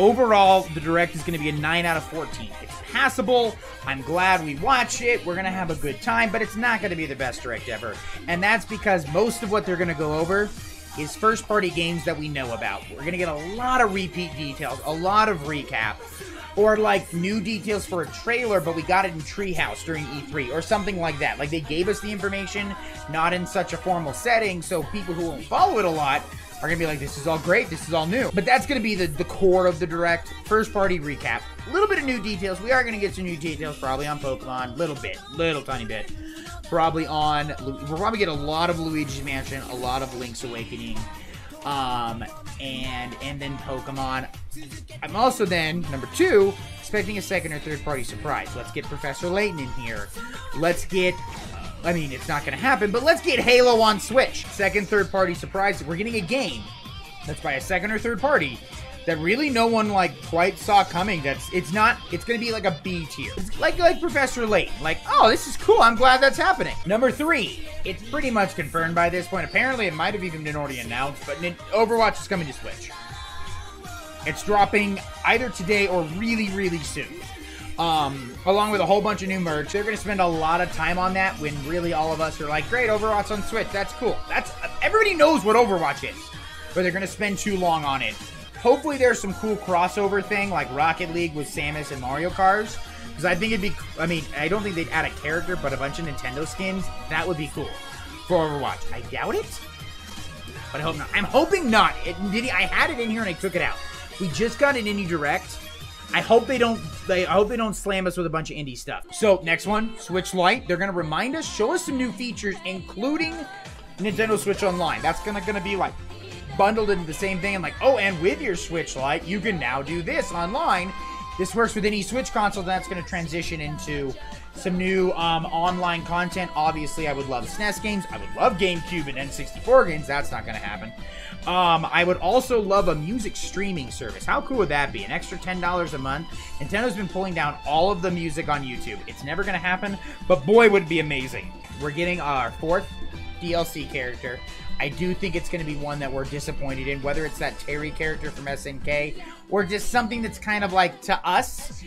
overall, the Direct is going to be a 9 out of 14. It's passable. I'm glad we watched it. We're going to have a good time, but it's not going to be the best Direct ever. And that's because most of what they're going to go over is first-party games that we know about. We're going to get a lot of repeat details, a lot of recap, or like new details for a trailer, but we got it in Treehouse during E3, or something like that. Like, they gave us the information, not in such a formal setting, so people who won't follow it a lot are going to be like, this is all great, this is all new. But that's going to be the core of the Direct. First party recap. A little bit of new details. We are going to get some new details probably on Pokemon. Little tiny bit. Probably on, we'll probably get a lot of Luigi's Mansion, a lot of Link's Awakening, and then Pokemon. I'm also then, number 2, expecting a second or third party surprise. Let's get Professor Layton in here. Let's get, I mean, it's not going to happen, but let's get Halo on Switch. Second, third party surprise. We're getting a game that's by a second or third party that really no one, like, quite saw coming. It's going to be like a B tier. It's like Professor Layton. Like, oh, this is cool. I'm glad that's happening. Number 3, it's pretty much confirmed by this point. Apparently, it might have even been already announced, but Overwatch is coming to Switch. It's dropping either today or really, really soon. Along with a whole bunch of new merch. They're going to spend a lot of time on that when really all of us are like, great, Overwatch on Switch. That's cool. Everybody knows what Overwatch is, but they're going to spend too long on it. Hopefully there's some cool crossover thing like Rocket League with Samus and Mario Kart. Because I think it'd be, I mean, I don't think they'd add a character, but a bunch of Nintendo skins. That would be cool for Overwatch. I doubt it, but I hope not. I'm hoping not. I had it in here and I took it out. We just got an indie Direct. I hope they don't slam us with a bunch of indie stuff. So, next one, Switch Lite. They're going to remind us, show us some new features, including Nintendo Switch Online. That's going to be like bundled into the same thing. And like, oh, and with your Switch Lite, you can now do this online. This works with any Switch console. That's going to transition into some new online content. Obviously, I would love SNES games. I would love GameCube and N64 games. That's not going to happen. I would also love a music streaming service. How cool would that be? An extra $10 a month. Nintendo's been pulling down all of the music on YouTube. It's never going to happen, but boy, would it be amazing. We're getting our 4th DLC character. I do think it's going to be one that we're disappointed in, whether it's that Terry character from SNK or just something that's kind of like, to us,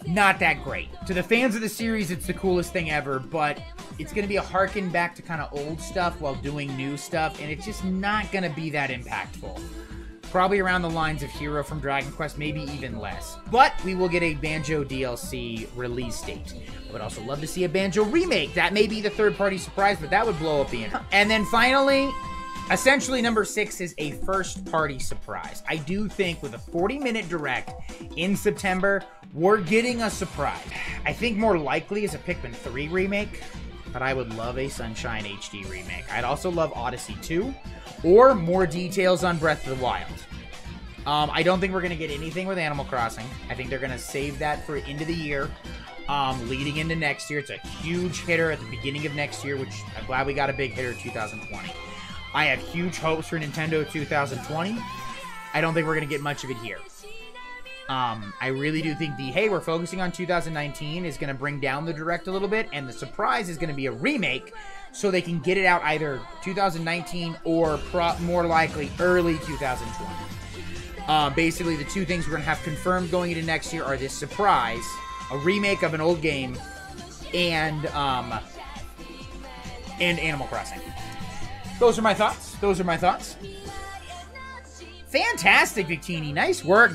not that great. To the fans of the series, it's the coolest thing ever, but it's going to be a harken back to kind of old stuff while doing new stuff, and it's just not going to be that impactful. Probably around the lines of Hero from Dragon Quest, maybe even less. But we will get a Banjo DLC release date. I would also love to see a Banjo remake. That may be the third-party surprise, but that would blow up the internet. And then finally, essentially number 6 is a first-party surprise. I do think with a 40-minute Direct in September, we're getting a surprise. I think more likely is a Pikmin 3 remake, but I would love a Sunshine HD remake. I'd also love Odyssey 2, or more details on Breath of the Wild. I don't think we're going to get anything with Animal Crossing. I think they're going to save that for end of the year, leading into next year. It's a huge hitter at the beginning of next year, which I'm glad we got a big hitter 2020. I have huge hopes for Nintendo 2020. I don't think we're going to get much of it here. I really do think hey, we're focusing on 2019 is going to bring down the Direct a little bit, and the surprise is going to be a remake, so they can get it out either 2019 or more likely early 2020. Basically, the two things we're going to have confirmed going into next year are this surprise, a remake of an old game, and Animal Crossing. Those are my thoughts. Fantastic, Victini. Nice work.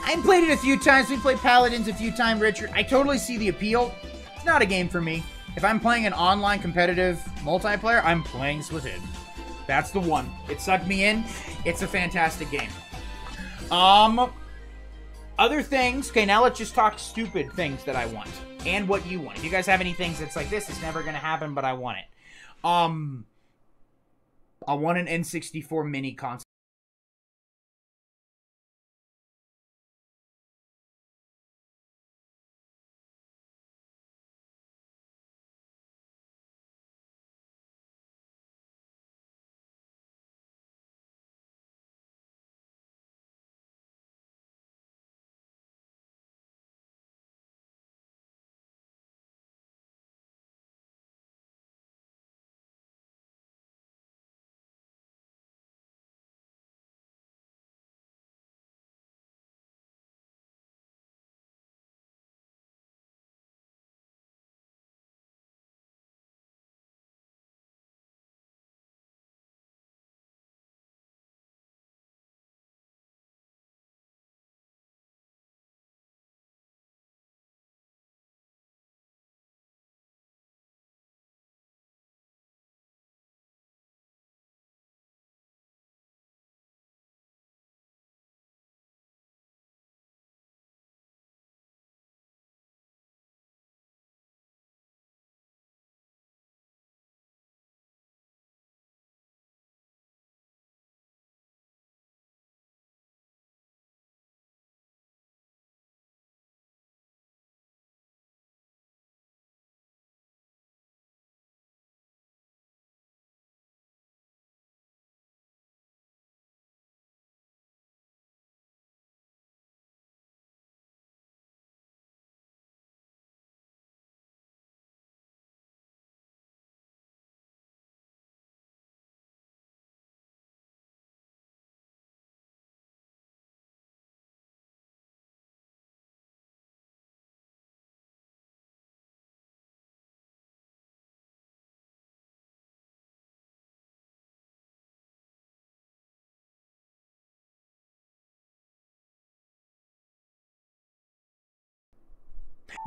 I played it a few times. We played Paladins a few times, Richard. I totally see the appeal. It's not a game for me. If I'm playing an online competitive multiplayer, I'm playing Splatoon. That's the one. It sucked me in. It's a fantastic game. Other things. Okay, now let's just talk stupid things that I want. And what you want. If you guys have any things that's like, this is never going to happen, but I want it. I want an N64 mini console.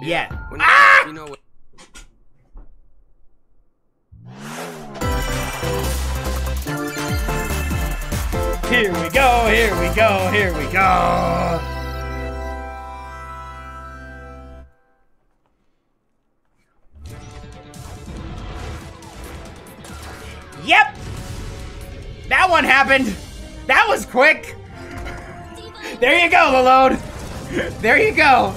Yeah. You know what? Here we go, here we go, here we go. Yep! That one happened. That was quick. There you go, the load. There you go.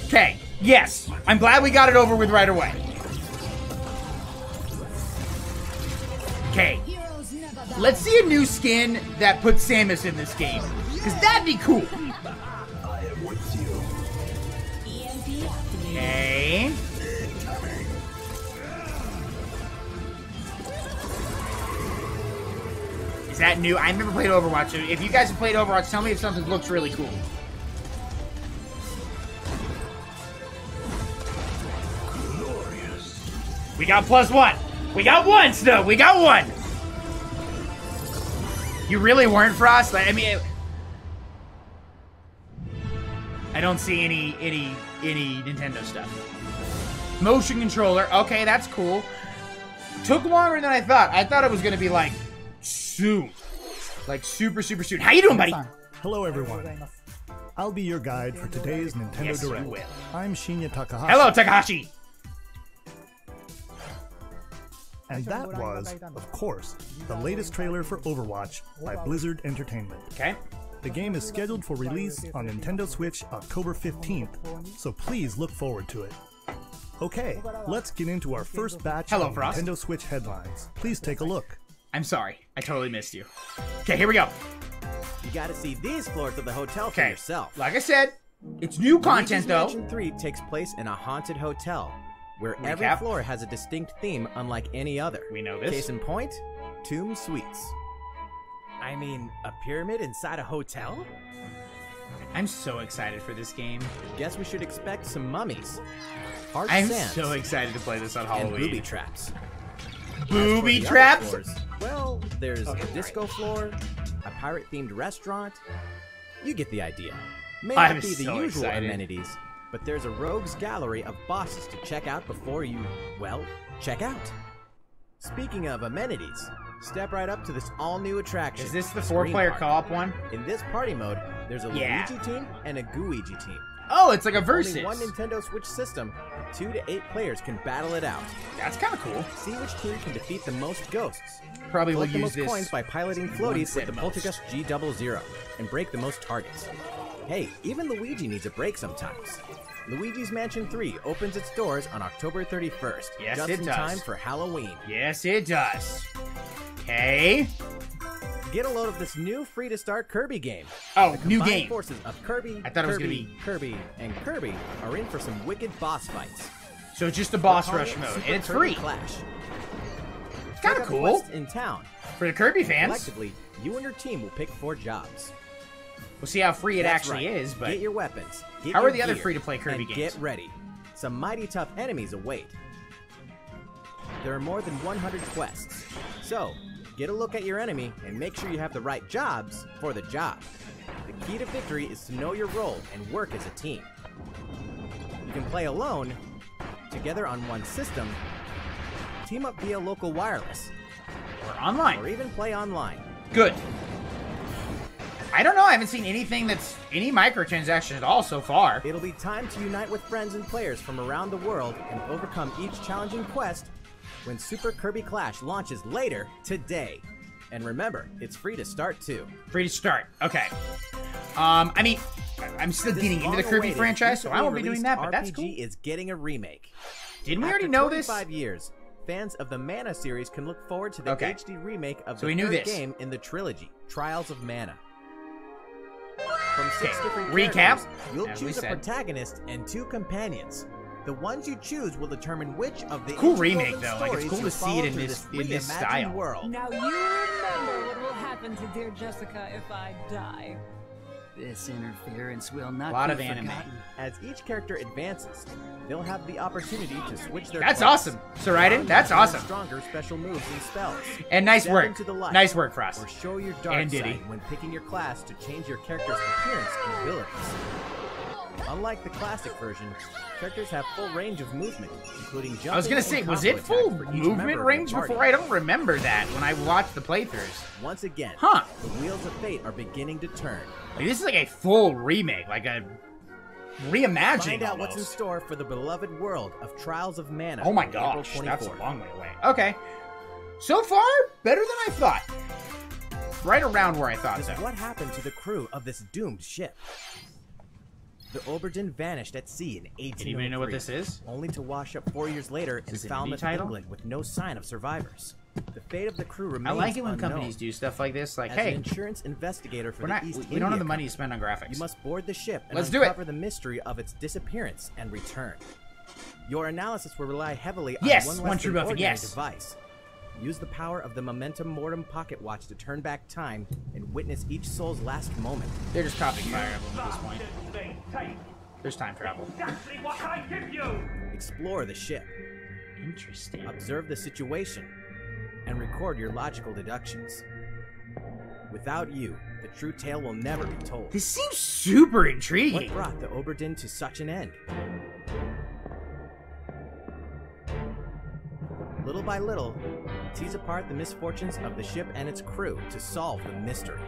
Okay, yes. I'm glad we got it over with right away. Okay. Let's see a new skin that puts Samus in this game. Because that'd be cool. Okay. Is that new? I never played Overwatch. So if you guys have played Overwatch, tell me if something looks really cool. We got +1. We got one, Snow. We got one. You really weren't, Frost? I mean, I don't see any Nintendo stuff. Motion controller. Okay, that's cool. Took longer than I thought. I thought it was gonna be like soon, like super soon. How you doing, buddy? Hello, everyone. I'll be your guide for today's Nintendo Yes, you Direct. will. I'm Shinya Takahashi. Hello, Takahashi. And that was, of course, the latest trailer for Overwatch by Blizzard Entertainment. Okay. The game is scheduled for release on Nintendo Switch October 15th, so please look forward to it. Okay, let's get into our first batch Hello, of Frost. Nintendo Switch headlines. Please take a look. I'm sorry. I totally missed you. Okay, here we go. You gotta see these floors of the hotel for Okay. yourself. Like I said, it's new content, Luigi's though. Mansion 3 takes place in a haunted hotel, where every Recap. floor has a distinct theme unlike any other. We know this. Case in point, Tomb Suites. I mean, a pyramid inside a hotel? I'm so excited for this game. Guess we should expect some mummies, harsh I'm sands, so excited to play this on and Halloween. booby traps. Booby For the traps? other floors, well, there's a disco floor, a pirate-themed restaurant. You get the idea. May not I'm be the so usual excited. amenities, but there's a rogues gallery of bosses to check out before you, well, check out. Speaking of amenities, step right up to this all-new attraction. Is this the Screen 4-player Party. co-op one? In this party mode, there's a Yeah. Luigi team and a Gooigi team. Oh, it's like a With versus. only one Nintendo Switch system, 2 to 8 players can battle it out. That's kind of cool. See which team can defeat the most ghosts. Probably will Collect the use most this. coins by piloting once floaties with at the most. Poltergust G00 and break the most targets. Hey, even Luigi needs a break sometimes. Luigi's Mansion 3 opens its doors on October 31st, Yes, just it in does. time for Halloween. Yes, it does. Okay. Get a load of this new free-to-start Kirby game. Oh, The new combined game. forces of Kirby, I thought it was gonna Kirby, be- Kirby, and Kirby are in for some wicked boss fights. So it's just a boss We're rush calling it mode, Super and it's Kirby free. Clash. It's kind Check of out the cool quests in town. for the Kirby fans. Collectively, you and your team will pick 4 jobs. We'll see how free it That's actually right. is, but Get your weapons. Get How are your the other gear, free-to-play Kirby and games? Get ready. Some mighty tough enemies await. There are more than 100 quests. So, get a look at your enemy and make sure you have the right jobs for the job. The key to victory is to know your role and work as a team. You can play alone, together on one system, team up via local wireless, we're online. or even play online. Good. I don't know. I haven't seen anything that's any microtransactions at all so far. It'll be time to unite with friends and players from around the world and overcome each challenging quest when Super Kirby Clash launches later today. And remember, it's free to start too. Free to start. Okay. I mean, I'm still This getting into the Kirby long-awaited, franchise, so I won't be recently doing that, but released that's cool. RPG is getting a remake. Didn't we After already know this? 25 years, fans of the Mana series can look forward to the Okay. HD remake of So the we knew third this. game in the trilogy, Trials of Mana. From 6 Okay, different recap, characters, you'll as we choose a said. protagonist and 2 companions. The ones you choose will determine which of the Cool interwoven remake, though. Like, it's stories cool to you see follow it in through this reimagined style. world. Now you remember what will happen to dear Jessica if I die. This interference will not Lot be of anime. forgotten. As each character advances, they'll have the opportunity to switch their That's quests, awesome, Saraiden. That's learn awesome. Stronger special moves and spells. And nice Step work. into the light, Nice work, Frost. Or show your dark And Diddy. side when picking your class to change your character's appearance and abilities. Unlike the classic version, characters have full range of movement, including jumping. I was gonna say, and was combo it full attacks for each movement member of range the party. before? I don't remember that when I watched the playthroughs. Once again, Huh. the wheels of fate are beginning to turn. Like, this is like a full remake, like a reimagining. Find out almost. what's in store for the beloved world of Trials of Mana. Oh my on April gosh, that's a 24th. long way away. Okay. So far, better than I thought. Right around where I thought so. What happened to the crew of this doomed ship? The Aubergine vanished at sea in 1803. Anybody know what this is? Only to wash up 4 years later in this an indie Falmouth, title? England, with no sign of survivors. The fate of the crew I remains like it when unknown. companies do stuff like this. Like, As hey, an insurance investigator for we're the not, East we India don't have the money Company, to spend on graphics. you must board the ship and Let's do it. uncover the mystery of its disappearance and return. Your analysis will rely heavily on Yes, one one less true than buffing, ordinary yes. device. Use the power of the Momentum Mortem pocket watch to turn back time and witness each soul's last moment. They're just copying Fire Emblem at this point. There's time travel. Exactly what I give you! Explore the ship, Interesting. observe the situation, and record your logical deductions. Without you, the true tale will never be told. This seems super What intriguing. brought the Aubergine to such an end? Little by little, tease apart the misfortunes of the ship and its crew to solve the mystery.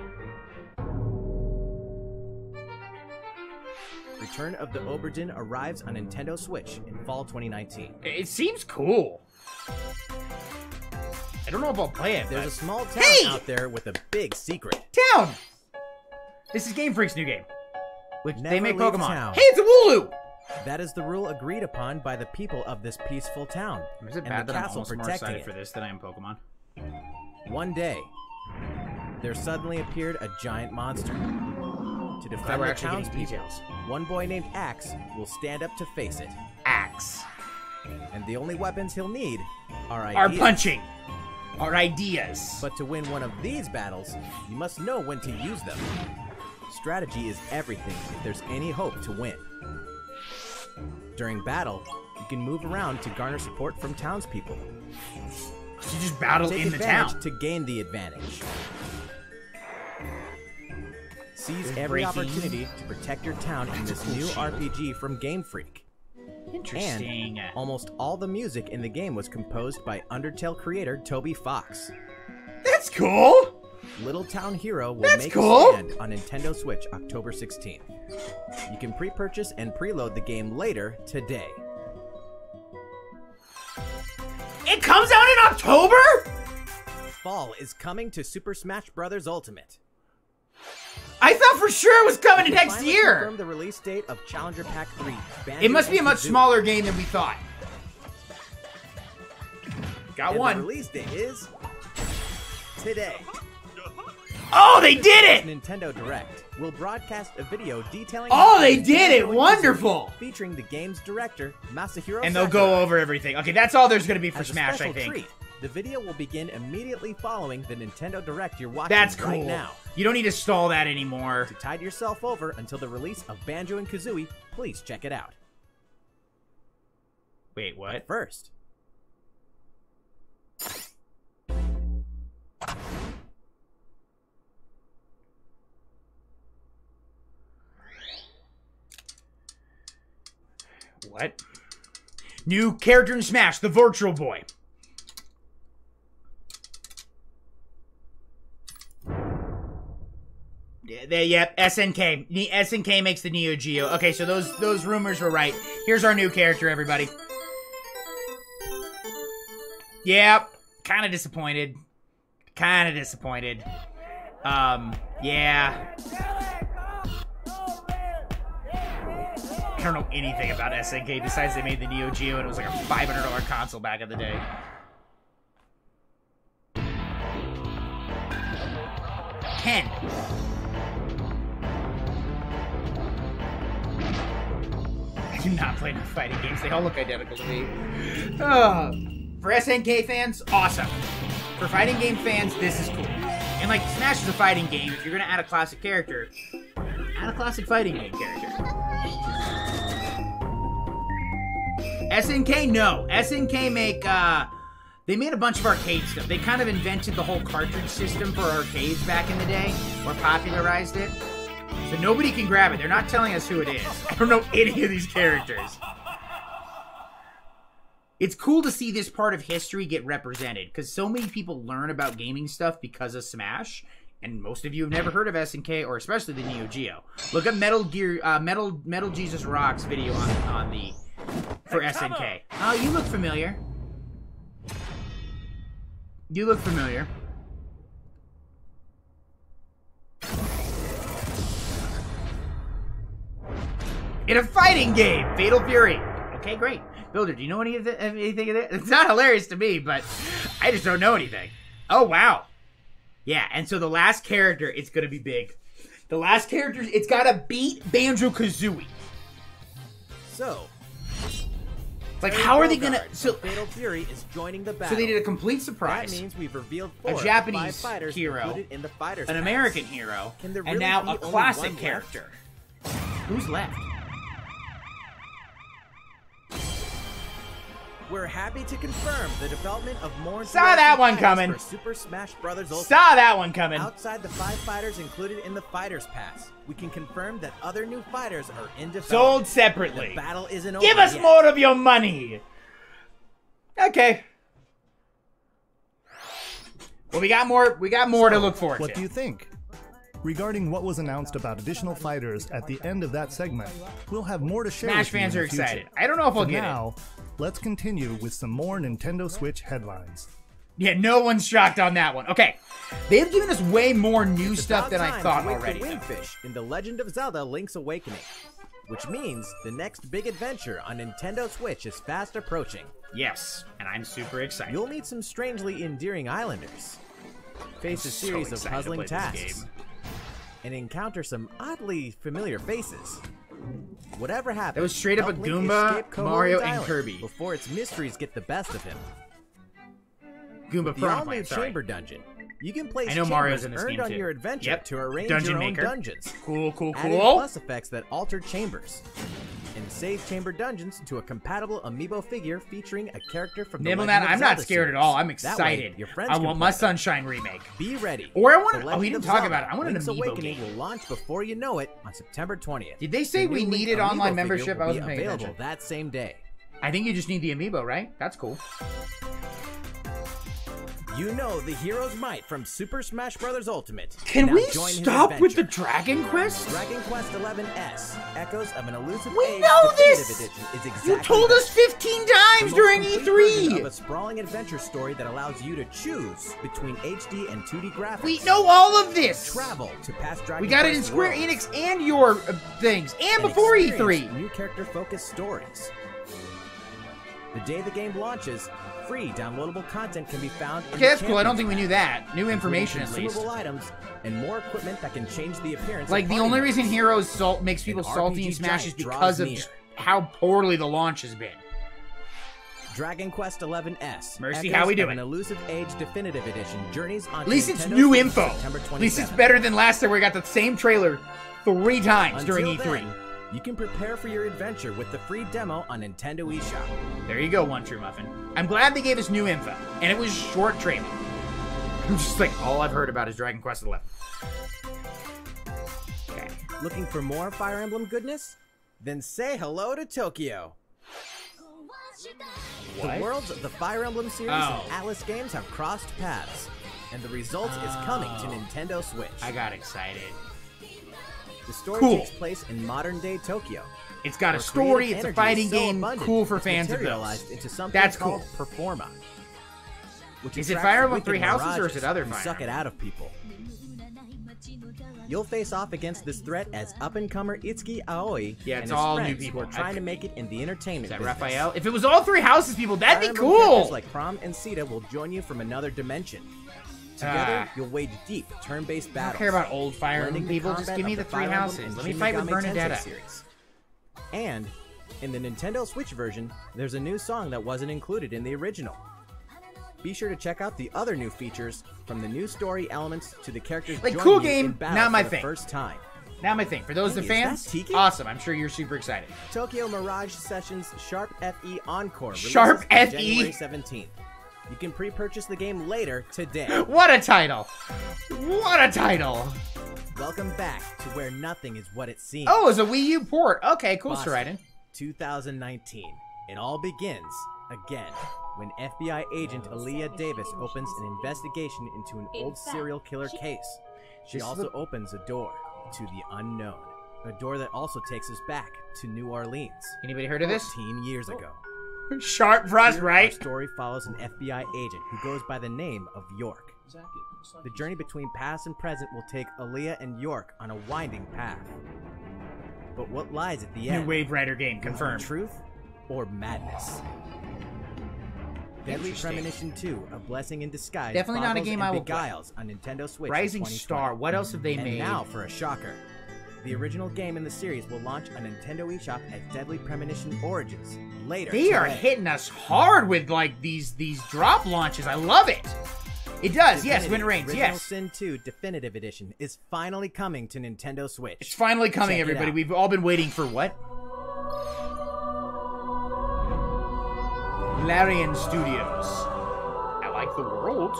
Return of the Aubergine arrives on Nintendo Switch in fall 2019. It seems cool. I don't know if I'll play it, There's but... a small town Hey! out there with a big secret. Town! This is Game Freak's new game. Which they Never make leave Pokemon. town. Hey, it's a Wooloo! That is the rule agreed upon by the people of this peaceful town. Is it and bad the that I'm castle almost more protecting excited it. for this than I am Pokemon? One day, there suddenly appeared a giant monster. To Glad defend we're the actually getting townspeople, details. one boy named Axe will stand up to face it. Axe. And the only weapons he'll need are Our ideas. punching. Our ideas. But to win one of these battles, you must know when to use them. Strategy is everything if there's any hope to win. During battle, you can move around to garner support from townspeople. So you just battle Take in the advantage town. to gain the advantage. Seize There's every breaking. opportunity to protect your town in this new RPG from Game Freak. Interesting. And almost all the music in the game was composed by Undertale creator Toby Fox. That's cool. Little Town Hero will That's make cool. a stand on Nintendo Switch October 16th. You can pre-purchase and preload the game later today. It comes out in October? Fall is coming to Super Smash Bros. Ultimate. I thought for sure it was coming We next finally year. confirmed the release date of Challenger Pack 3. It must be a much Banjo-Kazooie. smaller game than we thought. Got And one. the release date is today. Oh, they did it! Nintendo Direct will broadcast a video detailing. Oh, they how did it! Banjo-Kazooie, Wonderful! Featuring the game's director Masahiro And they'll Sakurai. go over everything. Okay, that's all there's gonna be for As a Smash, I special think. treat, the video will begin immediately following the Nintendo Direct you're watching That's cool. right now. You don't need to stall that anymore. To tide yourself over until the release of Banjo and Kazooie, please check it out. Wait, what? First, What? New character in Smash, the Virtual Boy. Yep, SNK. SNK makes the Neo Geo. Okay, so those rumors were right. Here's our new character, everybody. Yep, kind of disappointed. Kind of disappointed. Yeah. I don't know anything about SNK besides they made the Neo Geo and it was like a $500 console back in the day. Ken. I do not play enough fighting games. They all look identical to me. For SNK fans, awesome. For fighting game fans, this is cool. And like, Smash is a fighting game. If you're gonna add a classic character, add a classic fighting game character. SNK, no. SNK make, they made a bunch of arcade stuff. They kind of invented the whole cartridge system for arcades back in the day, or popularized it. So nobody can grab it. They're not telling us who it is. I don't know any of these characters. It's cool to see this part of history get represented, because so many people learn about gaming stuff because of Smash, and most of you have never heard of SNK, or especially the Neo Geo. Look at Metal Jesus Rocks video on the for SNK. Oh, you look familiar. You look familiar. In a fighting game, Fatal Fury. Okay, great. Builder, do you know anything of that? It's not hilarious to me, but I just don't know anything. Oh, wow. Yeah, and so the last character, it's going to be big. The last character, it's got to beat Banjo-Kazooie. So, like, how are they going to... So, Fatal Fury is joining the battle. So they did a complete surprise. That means we've revealed a Japanese hero, in the fighters an American hero, and now a classic character. Who's left? We're happy to confirm the development of more Saw that one coming. For Super Smash Bros. Ultimate. Saw that one coming. Outside the 5 fighters included in the Fighters Pass, we can confirm that other new fighters are in development. Sold separately. The battle isn't over Give us yet. more of your money. Okay. Well, we got more to look forward to. What do you think? Regarding what was announced about additional fighters at the end of that segment, we'll have more to share. Smash with you fans in are the future. excited. I don't know if I'll get now, let's continue with some more Nintendo Switch headlines. Yeah, no one's shocked on that one. Okay, they've given us way more new It's stuff than about I time thought to wake already. the Wingfish in The Legend of Zelda: Link's Awakening, which means the next big adventure on Nintendo Switch is fast approaching. Yes, and I'm super excited. You'll meet some strangely endearing islanders, face a series of puzzling tasks, and encounter some oddly familiar faces. Whatever happens, That was straight up help a Link Goomba, escape Koholint's Mario, and Island Kirby. before its mysteries get the best of him. Goomba The Pro all-new Chamber Dungeon. You can place I know chambers Mario's in this earned game on too. your adventure Yep. to arrange Dungeon your Maker. own dungeons. Cool, cool, Adding cool. plus effects that alter chambers. And save chamber dungeons to a compatible amiibo figure featuring a character from the Nibble Legend that, of I'm not Zelda scared at series. all. I'm That way, excited. your friends I can want play my them. Sunshine remake. Be ready. Or I want The to. Oh, he Legend didn't of talk Zelda: about it. I want an Link's amiibo Awakening game. will launch before you know it on September 20th. Did they say The we new Link needed amiibo online figure membership? will I wasn't be paying available attention. that same day. I think you just need the amiibo, right? That's cool. You know the hero's might from Super Smash Bros. Ultimate. Can Now we join his stop with the adventure. Dragon Quest? Dragon Quest XI-S, Echoes of an Elusive We Age know Definitive this! Edition is exactly You told that. us 15 times The during most complete version of a E3! sprawling adventure story that allows you to choose between HD and 2D graphics. We know all of this! Travel to past Dragon We got it in Quest Square worlds Enix and your things, and before experience E3! new character-focused stories. The day the game launches, free downloadable content can be found in Okay, the that's cool. I don't Champions think we knew Pack, that. New information, at including least. consumable items and more equipment that can change the appearance. Like, of the party only members. reason Heroes makes people An salty in RPG Smash is giant draws because of near. how poorly the launch has been. Dragon Quest XI-S. Mercy, Echoes how we of doing? An Elusive Age Definitive Edition journeys on At least it's Nintendo new Switch info. September At least it's 27th. better than last time where we got the same trailer 3 times during Until E3. then, you can prepare for your adventure with the free demo on Nintendo eShop. There you go, One True Muffin. I'm glad they gave us new info, and it was short trailer. I'm just like, all I've heard about is Dragon Quest XI. Okay. Looking for more Fire Emblem goodness? Then say hello to Tokyo. What? The worlds of the Fire Emblem series Oh. and Atlas games have crossed paths, and the result is coming to Nintendo Switch. I got excited. The story Cool. takes place in modern-day Tokyo. It's got a where story, creative it's a energy fighting is so game, abundant, cool for it's fans of materialized those. into something That's called cool. Performa. Which Is it attracts Fire Emblem wicked Three Houses, or is mirages it other who Fire suck it Emblem? out of people. You'll face off against this threat as up-and-comer Itsuki Aoi Yeah, and it's his all new friends people. who are trying to make it in the entertainment Is that business. Raphael? If it was all 3 Houses people, that'd Fire be Emblem characters cool! like Prom and Sita will join you from another dimension. Together, Ah. you'll wage deep, turn-based I battles. don't care about old Fire blending Emblem the people, just combat give me of the the 3 Fire Emblem Houses. and Let me Shin fight with Megami Tensei Bernadetta. series. And in the Nintendo Switch version, there's a new song that wasn't included in the original. Be sure to check out the other new features, from the new story elements to the characters Like, joining cool you game, in battle not my for the thing. first time. Now my thing, for those Hey, the is that fans, Tiki? awesome. I'm sure you're super excited. Tokyo Mirage Sessions Sharp FE Encore releases Sharp on FE? January 17th. You can pre-purchase the game later today. What a title! What a title! Welcome Welcome back to where nothing is what it seems. Oh, it's a Wii U port. Okay, cool, Boston, Sir Raiden. 2019. It all begins again when FBI agent Aaliyah Davis opens an investigation into an old serial killer case. She also opens a door to the unknown. A door that also takes us back to New Orleans. Anybody heard of this? 14 years ago. Sharp thrust, Here, right? Our story follows an FBI agent who goes by the name of York. The journey between past and present will take Aaliyah and York on a winding path. But what lies at the New end? Wave Rider game, confirmed. Truth or madness? Deadly Interesting. Premonition 2, A Blessing in Disguise. Definitely not a boggles game and I will play. beguiles on Nintendo Switch. Rising in 2020. Star. What else have they And made? now for a shocker. The original game in the series will launch on Nintendo eShop as Deadly Premonition Origins later. They are today. hitting us hard with like these drop launches. I love it. It does, yes. Divinity When it rains, Original yes. Sin 2 Definitive Edition is finally coming to Nintendo Switch. It's finally coming, Check it everybody. out. We've all been waiting for what? Larian Studios. I like the world.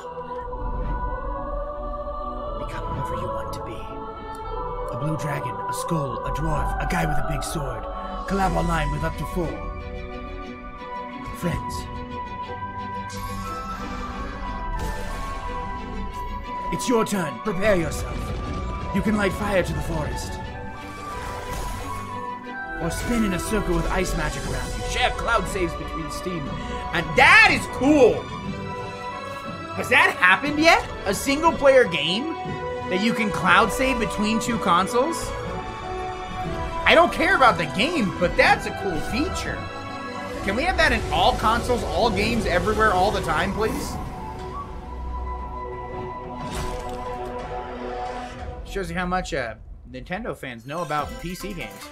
Become whoever you want to be. A blue dragon, a skull, a dwarf, a guy with a big sword. Collab online with up to 4 friends. It's your turn. Prepare yourself. You can light fire to the forest. Or spin in a circle with ice magic around you. Share cloud saves between steam. And that is cool! Has that happened yet? A single player game that you can cloud save between 2 consoles? I don't care about the game, but that's a cool feature. Can we have that in all consoles, all games, everywhere, all the time, please? Shows you how much Nintendo fans know about PC games.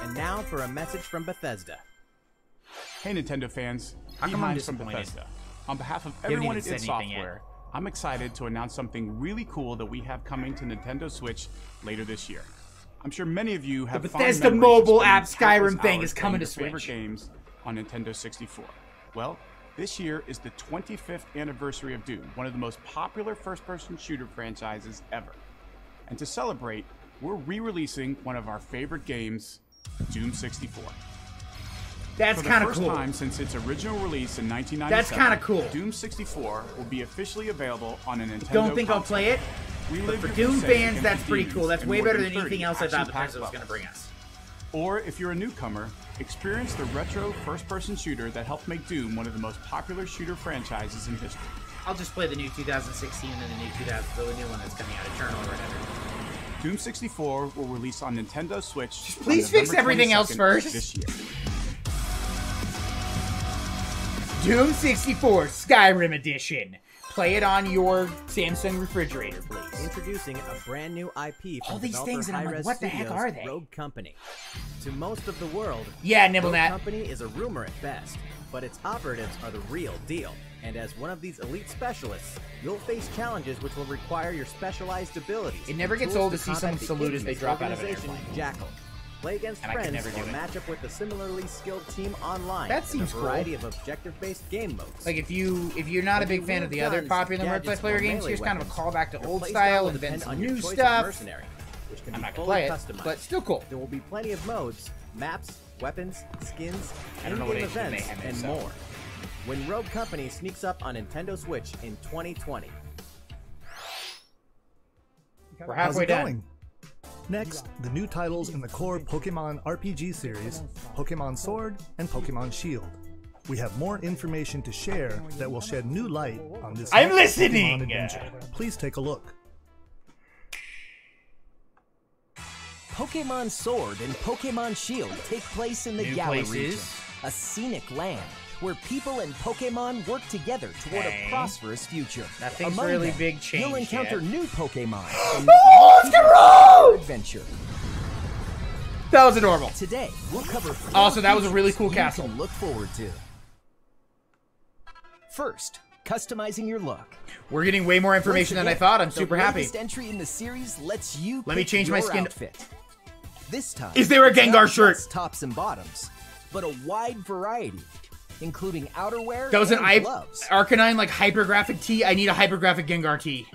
And now for a message from Bethesda. Hey Nintendo fans, How come I'm Behind from disappointed? Bethesda. On behalf of haven't everyone even at id said anything Software, I'm excited to announce something really cool that we have coming to Nintendo Switch later this year. I'm sure many of you have The fond Bethesda memories of mobile spending app countless Skyrim thing hours is coming playing to your favorite Switch. games on Nintendo 64. Well, this year is the 25th anniversary of Doom, one of the most popular first-person shooter franchises ever. And to celebrate, we're re-releasing one of our favorite games, Doom 64. That's For the kind of first cool. time since its original release in 1997, That's kinda cool. Doom 64 will be officially available on a Nintendo Don't think I'll console. play it, but Relive for your Doom crusade fans, against that's the pretty demons cool. That's and way more better than than 30 anything else I thought action-packed Bethesda was going to levels. bring us. Or if you're a newcomer, experience the retro first-person shooter that helped make Doom one of the most popular shooter franchises in history. I'll just play the new 2016 and the new one that's coming out, Eternal or whatever. Doom 64 will release on Nintendo Switch. on please fix November everything else 22nd first. This year. Doom 64 Skyrim Edition. Play it on your Samsung refrigerator, please. Introducing a brand new IP from All these developer things, and I'm like, Hi-Rez what the heck Studios, are they? Rogue Company. To most of the world, Yeah, Rogue Nibblenat. Company is a rumor at best, but its operatives are the real deal. And as one of these elite specialists, you'll face challenges which will require your specialized abilities. It never and gets tools old to to see combat someone the salute as they infamous drop out of an organization airplane. Jackal. Play against And I could friends never do or it. match up with a similarly skilled team online. That in seems a cool. variety of objective-based game modes. Like if you're not a big fan of the other Guns, popular gadgets, multiplayer or games, melee here's kind of a weapons. callback to Your old playstyle style will and then depend some on your new choice of stuff. mercenary, which can I'm be not gonna fully play it, customized. but still cool. There will be plenty of modes, maps, weapons, skins, I don't know what in-game Age of events, Mayhem and is, so. more. When Rogue Company sneaks up on Nintendo Switch in 2020. We're How's halfway it done. going? Next, the new titles in the core Pokemon RPG series, Pokemon Sword and Pokemon Shield. We have more information to share that will shed new light on this I'm next listening! Pokemon adventure. Please take a look. Pokemon Sword and Pokemon Shield take place in the New Galar places. region, a scenic land where people and Pokemon work together toward Okay. a prosperous future. Nothing's Among really them, big change You'll encounter yet. new Pokemon and Oh, let's get roll! adventure. That was adorable. Today, we'll cover Also, that was a really features cool you castle. can look forward to. First, customizing your look. We're getting way more information than I Once thought. I'm again, super the happy. latest entry in the series lets you Let me pick change my your skin. outfit. This time, Is there a it's Gengar not shirt? just tops and bottoms, but a wide variety, including outerwear That was an and gloves. Arcanine like hypergraphic tee. I need a hypergraphic Gengar tee.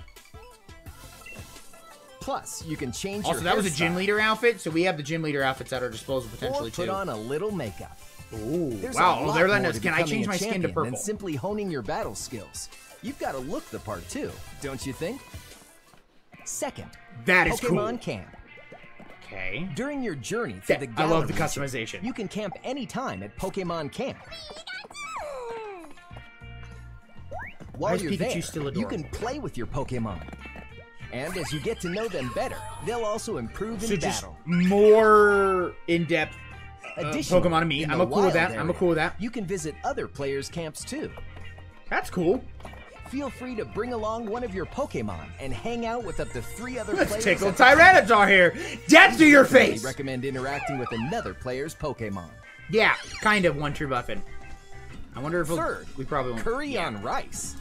Plus, you can change Also, your that was a gym hairstyle leader outfit, so we have the gym leader outfits at our disposal or potentially put too. on a little makeup. Ooh, There's wow! a Oh, lot they're letting more us. to Can I becoming change a my skin to champion purple? than simply honing your battle skills. You've got to look the part too, don't you think? Second, That is Pokemon cool. Camp. Okay. During your journey through the I Galar love the region, customization. you can camp anytime at Pokemon Camp. While is you're Pikachu there, still you adorable? can play with your Pokemon. And as you get to know them better, they'll also improve in So just battle. more in-depth Additionally, Pokemon to me. in I'm the cool with that. wild I'm area, cool with that. You can visit other players' camps too. That's cool. Feel free to bring along one of your Pokemon and hang out with up to 3 other players. Let's tickle at the Tyranitar here. Death to your I really face. recommend interacting with another player's Pokemon. Yeah, kind of one true buffin. I wonder if Third, we probably won't. curry yeah. on rice.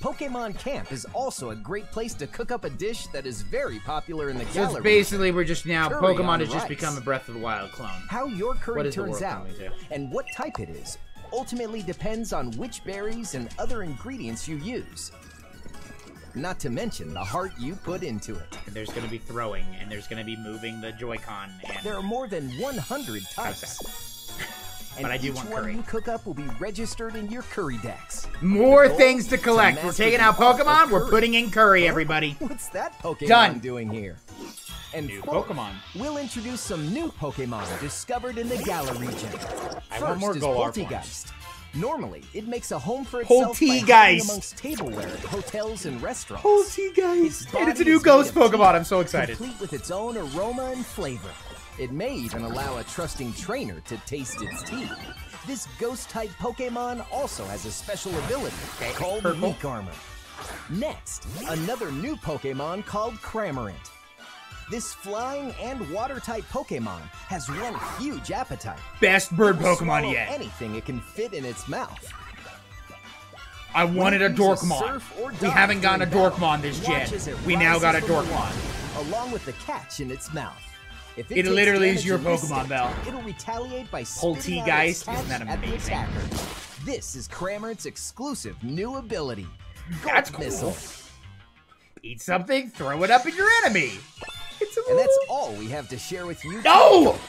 Pokemon Camp is also a great place to cook up a dish that is very popular in the So Galar it's basically we're just now Curry Pokemon on has just rice. become a Breath of the Wild clone. How your curry What is the turns world out coming to? and what type it is ultimately depends on which berries and other ingredients you use. Not to mention the heart you put into it. And there's going to be throwing, and there's going to be moving the Joy-Con. And There are more than 100 types. And But I do each want one curry. you cook up will be registered in your curry decks. more goal things to is to collect. We're master taking the out art of Pokemon. We're curry. putting in curry, everybody. What's that Pokemon Done. doing here? And New fourth, Pokemon. we'll introduce some new Pokemon discovered in the Galar region. I First want more is Galar Poltegeist. Normally, it makes a home for itself by Poltegeist. hiding amongst tableware at hotels and restaurants. Poltegeist. body And it's a is new made ghost of Pokemon. tea, I'm so excited. Complete with its own aroma and flavor. It may even allow a trusting trainer to taste its tea. This ghost-type Pokemon also has a special ability called purple. Weak Armor. Next, another new Pokemon called Cramorant. This flying and water-type Pokemon has one huge appetite. Best bird It will Pokemon swallow yet. anything it can fit in its mouth. I wanted a When it uses Dorkmon. surf or We dive haven't gotten a during Dorkmon this battle, gen. watch as it We now got a rises from the Dorkmon. water, along with the catch in its mouth. If It takes literally is damage your in this Pokemon, state, Bell. It'll retaliate by spitting out its Poltegeist, catch isn't that at the amazing? attacker. This is Cramorant's exclusive new ability. That's Gold cool. Missile. Eat something, throw it up at your enemy. It's a And that's all we have to share with you. No! today.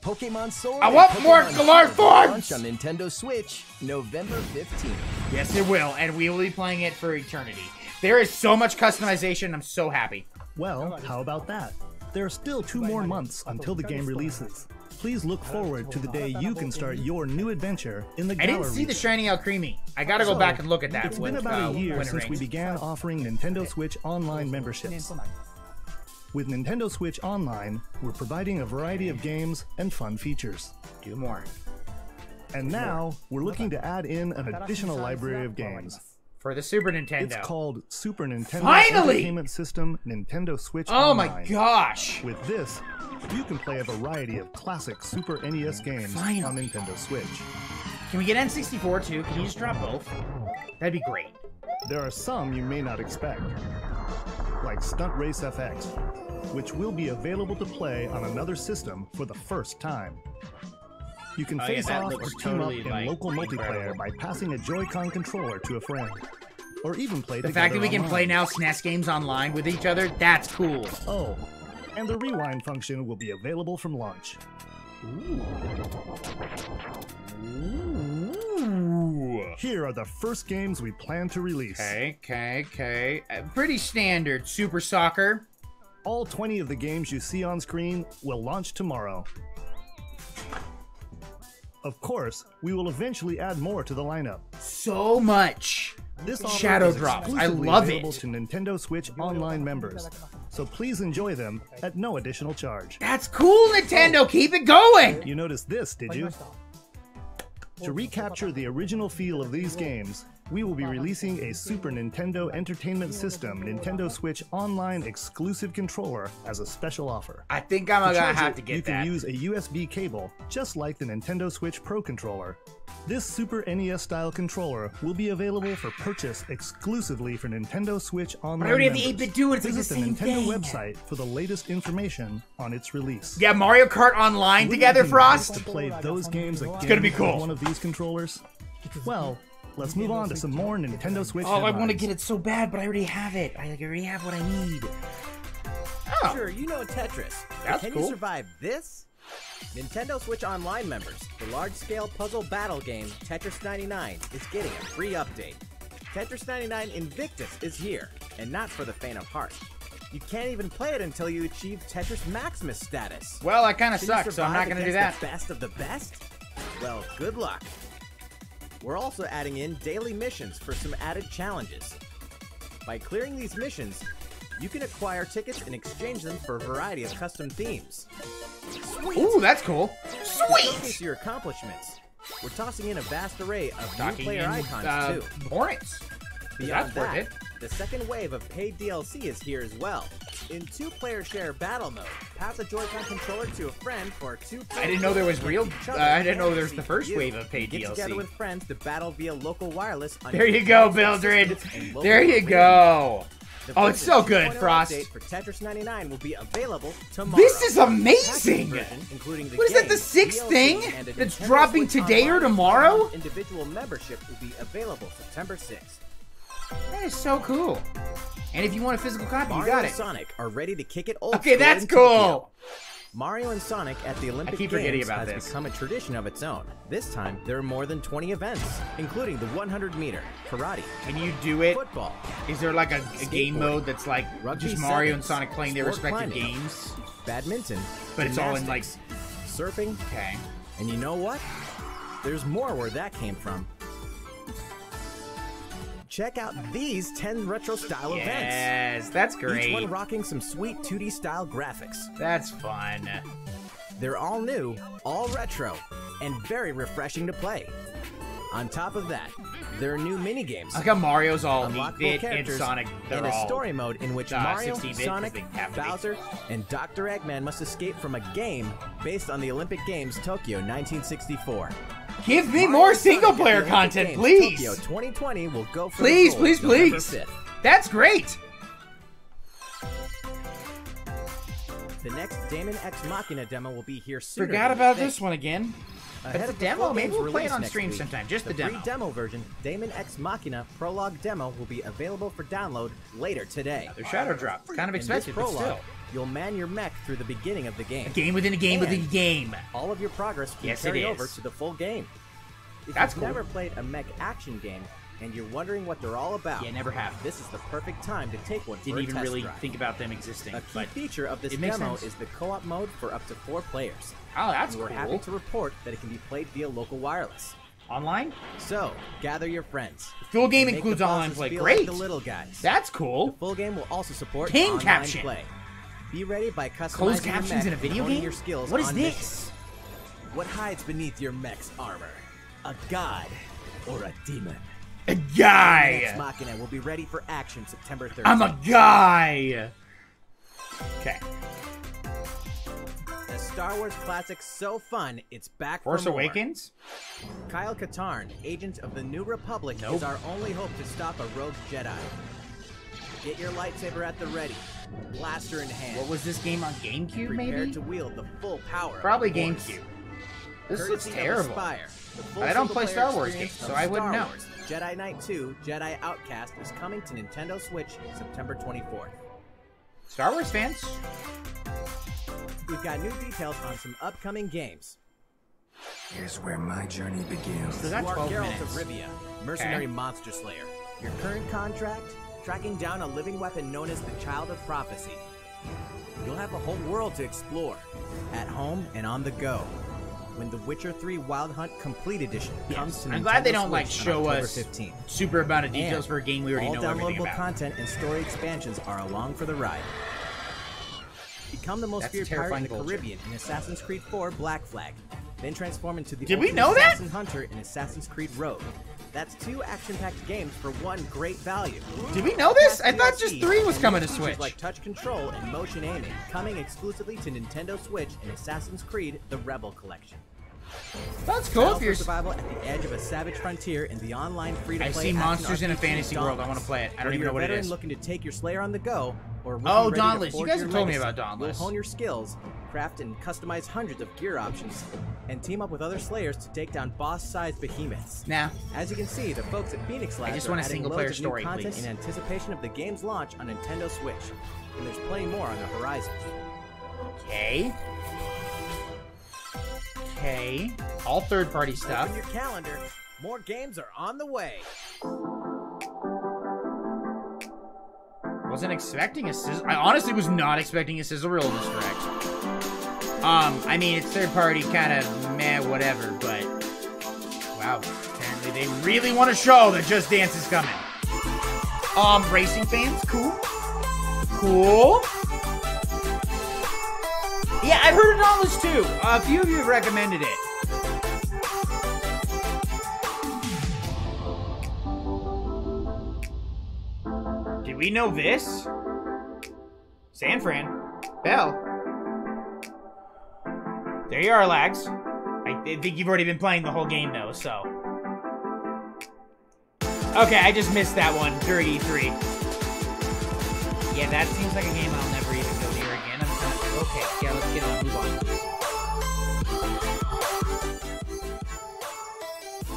Pokemon Sword. I and want more Pokemon Galar Shield will launch forms! on Nintendo Switch November 15th. Yes, it will, and we will be playing it for eternity. There is so much customization. I'm so happy. Well, how about that? There are still 2 more months until the game releases. Please look forward to the day you can start your new adventure in the I didn't Galar see the region. Shiny Alcremie. I gotta go So, back and look at that. It's when, been about a year when it since we rains. began offering Nintendo Switch Online memberships. With Nintendo Switch Online, we're providing a variety of games and fun features. Do more. And now, we're looking to add in an additional library of games. For the Super Nintendo. It's called Super Nintendo Finally! Entertainment System Nintendo Switch Oh Online. my gosh! With this, you can play a variety of classic Super NES games Finally. on Nintendo Switch. Can we get N64 too? Can you just drop both? That'd be great. There are some you may not expect, like Stunt Race FX, which will be available to play on another system for the first time. You can Oh, yeah, face that off or looks team totally, up in like, local multiplayer incredible. by passing a Joy-Con controller to a friend, or even play The together fact that we can play online. now SNES games online with each other, that's cool. Oh, and the rewind function will be available from launch. Ooh. Here are the first games we plan to release. Okay. Pretty standard. Super Soccer. All 20 of the games you see on screen will launch tomorrow. Of course, we will eventually add more to the lineup. So much. This offer Shadow is drops. I exclusively love available it. to Nintendo Switch Online members, so please enjoy them at no additional charge. That's cool, Nintendo. Keep it going. You noticed this, did you? To recapture the original feel of these games, we will be releasing a Super Nintendo Entertainment System Nintendo Switch Online exclusive controller as a special offer. I think I'm To gonna charge have it, to get you that. can use a USB cable, just like the Nintendo Switch Pro controller. This Super NES-style controller will be available for purchase exclusively for Nintendo Switch Online I already have the members. 8-bit do it. It's like the Visit same Nintendo thing. website for the latest information on its release. Yeah, Mario Kart Online Wouldn't together, it be Frost. nice to play those games again gonna be with cool. one of these controllers? Well, let's move on to some more Nintendo Switch Oh, I want to headlines. get it so bad, but I already have it. I already have what I need. Oh. Sure, you know Tetris. But That's can cool. you survive this? Nintendo Switch Online members, the large-scale puzzle battle game Tetris 99 is getting a free update. Tetris 99 Invictus is here, and not for the faint of heart. You can't even play it until you achieve Tetris Maximus status. Well, that kind of Can you sucks, so I'm not survive going to do against that. the best of the best? Well, good luck. We're also adding in daily missions for some added challenges. By clearing these missions, you can acquire tickets and exchange them for a variety of custom themes. Sweet! Ooh, that's cool. To Sweet! showcase your accomplishments, we're tossing in a vast array of new Talking player in icons too. Hornets. Beyond That's worth that, it. the second wave of paid DLC is here as well. In two-player share battle mode, pass a Joy-Con controller to a friend for two-player. I didn't know there was real. I didn't know there was the first wave of paid Get together DLC. with friends to battle via local wireless. On There you go, Mildred. There you go. Oh, it's so good, Frost. Update for Tetris 99 will be available tomorrow. This is amazing. Version, including the What is that, the game, sixth DLC, thing and a that's Nintendo dropping Switch today or Online tomorrow? Individual membership will be available September 6th. That is so cool. And if you want a physical copy, you Mario got and it. Sonic are ready to kick it old Okay, school that's in cool. Tokyo. Mario and Sonic at the Olympic keep forgetting Games about has this. become a tradition of its own. This time, there are more than 20 events, including the 100-meter, karate, Can you do it? football, Is there like a game Skateboarding, mode that's like rugby just Mario and sevens, Sonic playing their sport respective climbing, games? badminton, But it's all in like. gymnastics, surfing, Okay. and you know what? There's more where that came from. Check out these 10 retro-style events. Yes, that's Each great. one rocking some sweet 2D-style graphics. That's fun. They're all new, all retro, and very refreshing to play. On top of that, there are new minigames, Like how Mario's all unlockable 8-bit and characters, Sonic, they're and a all story mode in which Mario, 16-bit 'cause Sonic, they have to be. Bowser, and Dr. Eggman must escape from a game based on the Olympic Games Tokyo 1964. Give me Mario more and Sonic single at the player Olympic content, Games please. Tokyo 2020 will go for Please, the gold please, November please. 5th. That's great. The next Daemon X Machina demo will be here soon. Forgot about this one again. Ahead It's a of the demo. full Maybe game's we'll play it release on next stream week, sometime. Just the free demo. demo version, Daemon X Machina Prologue Demo, will be available for download later today. Another shadow drop. Kind of In this expected, but prologue, still. you'll man your mech through the beginning of the game. A game within a game within a And game. All of your progress can Yes, carry it over is. to the full game. If That's you've cool. never played a mech action game and you're wondering what they're all about, Yeah, never have. this is the perfect time to take one for Didn't a even test really drive. think about them existing. A key But feature of this it makes demo sense. is the co-op mode for up to 4 players. oh, that's And we're cool. happy to report that it can be played via local wireless. Online? So, gather your friends. Full game Make includes the online bosses play. feel Game like the little guys. That's The cool. full game will also support Game online caption. play. Be ready by customizing Closed your captions mech in a video and honing game? your skills What is on this? missions. What hides beneath your mech's armor? A god or a demon? A Next guy. Machina will be ready for action September 30th. I'm a guy. Okay. A Star Wars classic so fun, it's back Force for more. Awakens? Kyle Katarn, agent of the New Republic, Nope. is our only hope to stop a rogue Jedi. Get your lightsaber at the ready, blaster in hand. What was this game on GameCube, Prepare maybe? to wield the full power. Probably of the Force. GameCube. This looks Courtesy of terrible. Aspire, the full I don't play single-player Star Wars experience games, so of I wouldn't Star know. Wars, Jedi Knight 2, Jedi Outcast is coming to Nintendo Switch September 24th. Star Wars fans? We've got new details on some upcoming games. Here's where my journey begins. So that's You are 12 Geralt minutes. of Rivia, mercenary Okay. monster slayer. Your current contract? Tracking down a living weapon known as the Child of Prophecy. You'll have a whole world to explore, at home and on the go. When The Witcher 3 Wild Hunt Complete Edition comes to I'm glad they Nintendo don't like Switch on show October us 15th. super amount of details And for a game we already all know everything downloadable about. content and story expansions are along for the ride. Become the most That's feared pirate in terrifying the bullshit. Caribbean in Assassin's Creed 4 Black Flag. Then transform into the Did we ultimate know that? Assassin Hunter in Assassin's Creed Rogue. That's 2 action-packed games for one great value. Did we know this? I Past thought just DLC 3 was and coming new to features Switch. like touch control and motion aiming, coming exclusively to Nintendo Switch in Assassin's Creed: The Rebel Collection. That's cool. Battle If you're... for survival at the edge of a savage frontier in the online free-to-play I see action monsters in a RPG fantasy world. I Dauntless. want to play it. I don't Whether even you're know a what it veteran is. looking to take your Slayer on the go, or looking Oh, ready to Dauntless. You forge guys your have told me legacy, about Dauntless. You'll hone your skills, craft and customize hundreds of gear options, and team up with other Slayers to take down boss-sized behemoths. Nah. As you can see, the folks at Phoenix Labs just are want a adding single-player loads of new story, content please. in anticipation of the game's launch on Nintendo Switch, and there's plenty more on the horizon. Okay. Okay. All third-party stuff. Open your calendar. More games are on the way. Wasn't expecting a sizzle. I honestly was not expecting a sizzle reel in this direct. I mean, it's third-party, kind of meh, whatever, but wow. Apparently, they really want to show that Just Dance is coming. Racing fans, cool. Cool. Yeah, I've heard of Dauntless too. A few of you have recommended it. Did we know this? San Fran. Bell. There you are, Lags. I think you've already been playing the whole game, though, so. Okay, I just missed that one. Dirty 3. Yeah, that seems like a game I'll never even go near again. I'm kind of... Okay, yeah, let's get on. Move on.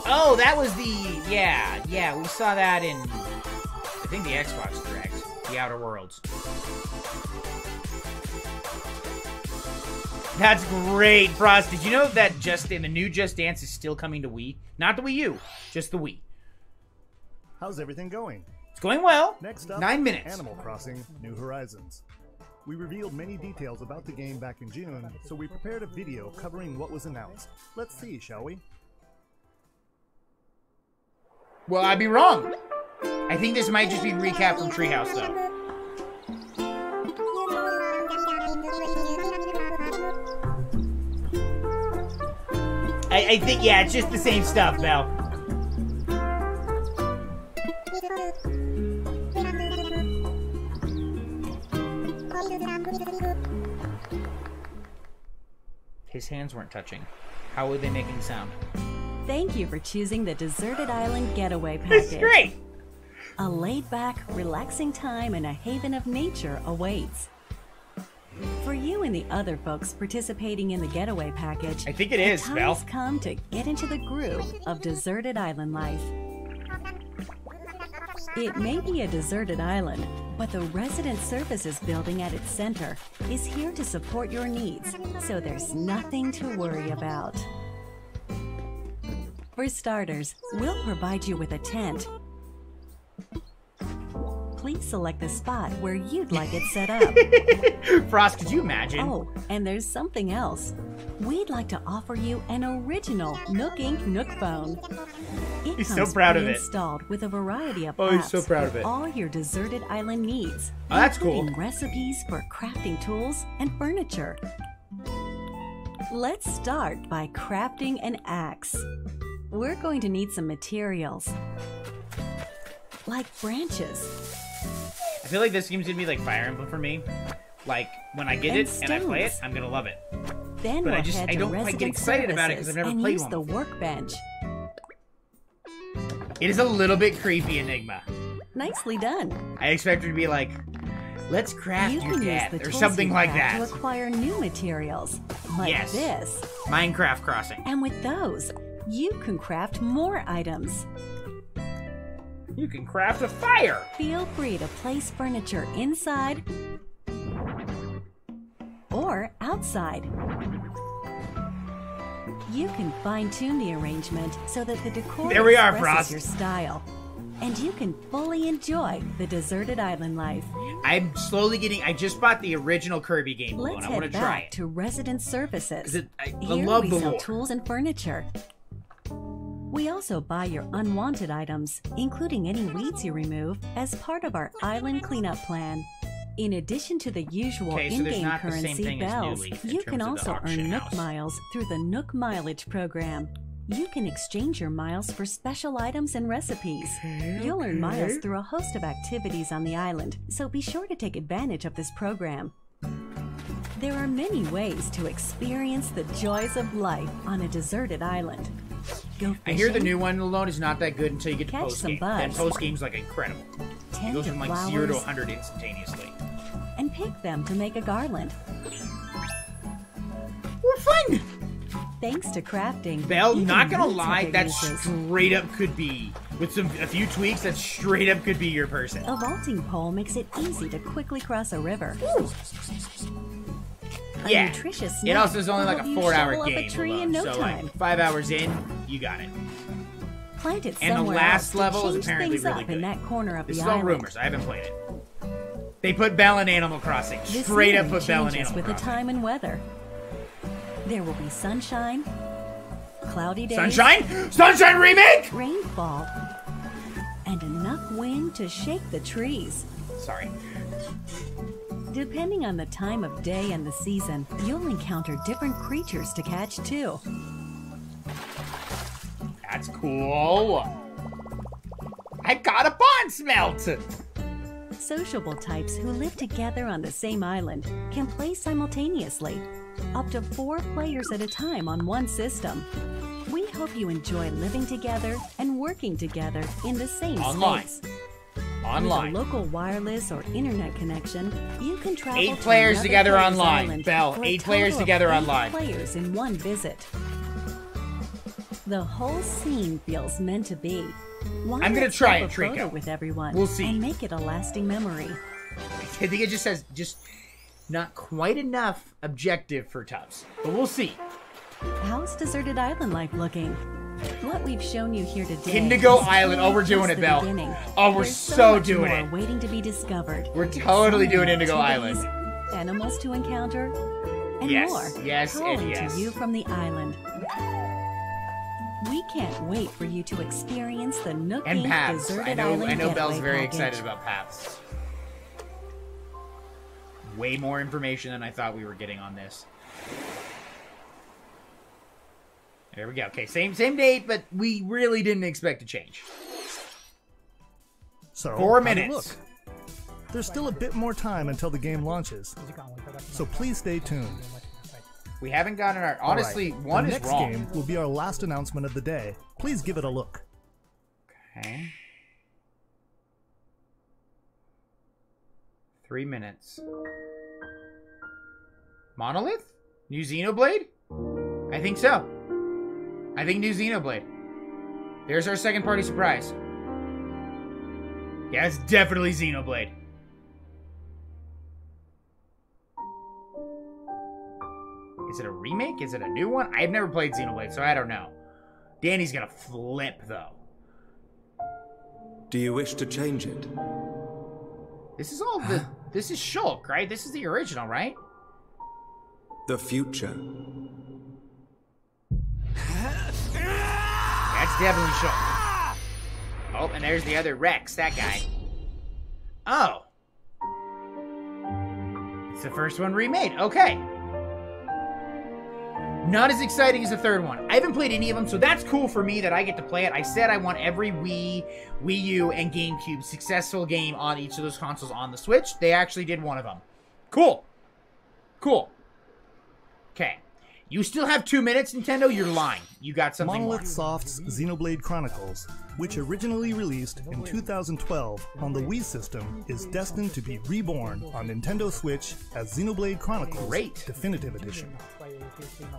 Oh, that was the... Yeah, we saw that in... I think the Xbox Direct. The Outer Worlds. That's great, Frost. Did you know that the new Just Dance is still coming to Wii? Not the Wii U, just the Wii. How's everything going? It's going well. Next up, 9 minutes. Animal Crossing New Horizons. We revealed many details about the game back in June, so we prepared a video covering what was announced. Let's see, shall we? Well, I'd be wrong. I think this might just be a recap from Treehouse, though. I think, yeah, it's just the same stuff, Belle. His hands weren't touching. How were they making sound? Thank you for choosing the Deserted Island Getaway Package. It's great! A laid-back, relaxing time and a haven of nature awaits. For you and the other folks participating in the Getaway Package, I think it is, the Val. time's come to get into the groove of deserted island life. It may be a deserted island, but the Resident Services building at its center is here to support your needs, so there's nothing to worry about. For starters, we'll provide you with a tent. Please select the spot where you'd like it set up. Frost, could you imagine? Oh, and there's something else. We'd like to offer you an original Nook Inc. Nook phone. It He's so comes proud of it. installed with a variety of Oh, apps he's so proud of it. for all your deserted island needs. Oh, that's cool. Including recipes for crafting tools and furniture. Let's start by crafting an axe. We're going to need some materials, like branches. I feel like this seems to be like Fire Emblem for me. Like, when I get And it and I play it, stones. I'm gonna love it. Then But we'll I head to don't quite Resident get excited about it because I've Services never and played use one the before. workbench. It is a little bit creepy, Enigma. Nicely done. I expect her to be like, let's craft You your can use death, the or tools something you like craft that. to acquire new materials, like Yes. this. Minecraft Crossing. And with those, you can craft more items. You can craft a fire. Feel free to place furniture inside or outside. You can fine-tune the arrangement so that the decor There we are, expresses Frost. your style. And you can fully enjoy the deserted island life. I'm slowly getting. I just bought the original Kirby game, Blue, Let's and I want head to try back it. to Resident Services. I Here love we the sell lore. tools and furniture. We also buy your unwanted items, including any weeds you remove, as part of our island cleanup plan. In addition to the usual Okay, so there's in-game not the same currency thing as New bells, Leaf in you terms can of the also auction earn Nook house. Miles through the Nook Mileage program. You can exchange your miles for special items and recipes. You'll earn miles through a host of activities on the island, so be sure to take advantage of this program. There are many ways to experience the joys of life on a deserted island. Go fishing, I hear the new one alone is not that good until you get to catch post some game. bugs, Then post game's like incredible. It tend goes to from like 0 to flowers, 100 instantaneously. and pick them to make a garland. We're fun. Thanks to crafting, Belle, even not gonna weeds have lie, their that uses. straight up could be with a few tweaks. That straight up could be your person. A vaulting pole makes it easy to quickly cross a river. A Yeah. nutritious It snack also is only will like a help you 4-hour shovel up game a tree alone. in no So time. like 5 hours in, you got it. Plant it And the somewhere last else to level is change apparently things really up good. in that corner of This the is all island. rumors. I haven't played it. They put Belle in Animal Crossing. This Straight up season put Belle in changes Animal with the Crossing. time and weather. There will be sunshine, cloudy days, Sunshine? Sunshine remake? rainfall, and enough wind to shake the trees. Sorry. Depending on the time of day and the season, you'll encounter different creatures to catch too. That's cool. I got a bond smelt. Sociable types who live together on the same island can play simultaneously, up to 4 players at a time on one system. We hope you enjoy living together and working together in the same Online. space. Online. With a local wireless or internet connection, you can travel 8 to players another together player's online. island Belle, for a 8 players total of together 8 online. players in one visit. The whole scene feels meant to be. Why I'm gonna not try snap it, a photo Trico. with everyone We'll see. and make it a lasting memory. I think it just says not quite enough objective for Tubbs. But we'll see. How's deserted island life looking? What we've shown you here today. Indigo is Island. Oh, really we're doing just it, the Belle. beginning. Oh, we're There's so much doing more it. waiting to be discovered. We're totally So doing many Indigo activities, Island. Animals to encounter, and Yes, more. yes, and calling yes. to you from the island. We can't wait for you to experience the Nook And Inc. paths. Deserted I Island know Belle's Getaway very Package. excited about paths. Way more information than I thought we were getting on this. There we go. Okay, same date, but we really didn't expect to change. So, 4 how'd it minutes. look? There's still a bit more time until the game launches, so please stay tuned. We haven't gotten our... Honestly, Alright, one the is next wrong. game will be our last announcement of the day. Please give it a look. Okay. 3 minutes. Monolith? New Xenoblade? I think so. I think new Xenoblade. There's our second party surprise. Yeah, it's definitely Xenoblade. Is it a remake? Is it a new one? I've never played Xenoblade, so I don't know. Danny's gonna flip, though. Do you wish to change it? This is all the... This is Shulk, right? This is the original, right? The future. That's definitely Shulk. Oh, and there's the other Rex, that guy. Oh. It's the first one remade. Okay. Not as exciting as the third one. I haven't played any of them, so that's cool for me that I get to play it. I said I want every Wii, Wii U, and GameCube successful game on each of those consoles on the Switch. They actually did one of them. Cool. Cool. Okay. You still have 2 minutes, Nintendo? You're lying. You got something Monolith more. Soft's Xenoblade Chronicles, which originally released in 2012 on the Wii system, is destined to be reborn on Nintendo Switch as Xenoblade Chronicles Great. Definitive Edition.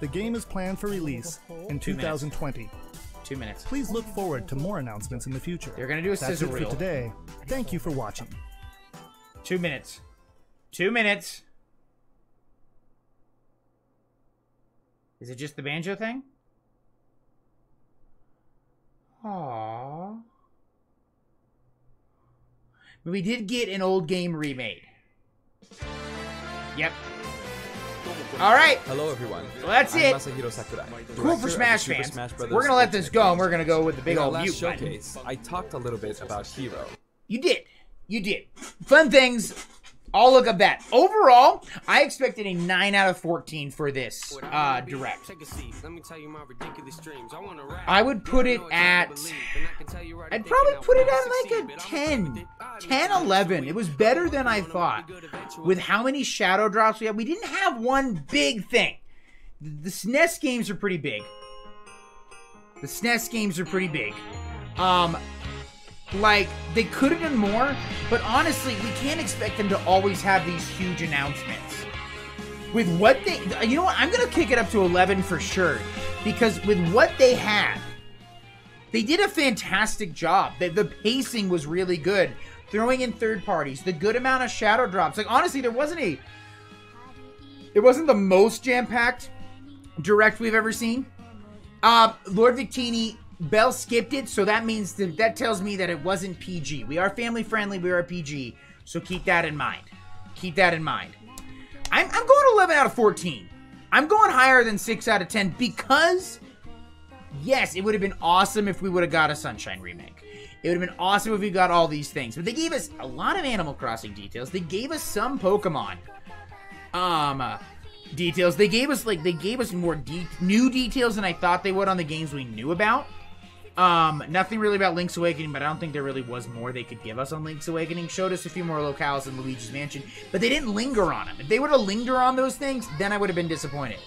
The game is planned for release in 2020. 2 minutes. Please look forward to more announcements in the future. They're gonna do a That's sizzle it for reel. today. Thank you for watching. 2 minutes. 2 minutes. Is it just the banjo thing? Aww. But we did get an old game remade. Yep. Alright. Hello everyone. Well, that's I'm it. Masahiro Sakurai. Cool director for of Smash the Super fans. Smash Brothers We're gonna let this Ultimate go and we're gonna go with the big In our old last mute button. showcase, I talked a little bit about Hero. You did. You did. Fun things I'll look up that. Overall, I expected a 9 out of 14 for this direct. I would put it at... I'd probably put it at like a 10. 10, 11. It was better than I thought. With how many shadow drops we had. We didn't have one big thing. The SNES games are pretty big. The SNES games are pretty big. Like, they could have done more, but honestly, we can't expect them to always have these huge announcements. With what they... You know what? I'm going to kick it up to 11 for sure. Because with what they had, they did a fantastic job. The pacing was really good. Throwing in third parties, the good amount of shadow drops. Like, honestly, there wasn't the most jam-packed direct we've ever seen. Lord Victini... Bell skipped it, so that means that tells me that it wasn't PG. We are family friendly, we are PG, so keep that in mind. Keep that in mind. I'm going 11 out of 14. I'm going higher than 6 out of 10 because, yes, it would have been awesome if we would have got a Sunshine remake. It would have been awesome if we got all these things. But they gave us a lot of Animal Crossing details. They gave us some Pokemon details. They gave us more new details than I thought they would on the games we knew about. Nothing really about Link's Awakening, but I don't think there really was more they could give us on Link's Awakening. Showed us a few more locales in Luigi's Mansion, but they didn't linger on them. If they would have lingered on those things, then I would have been disappointed.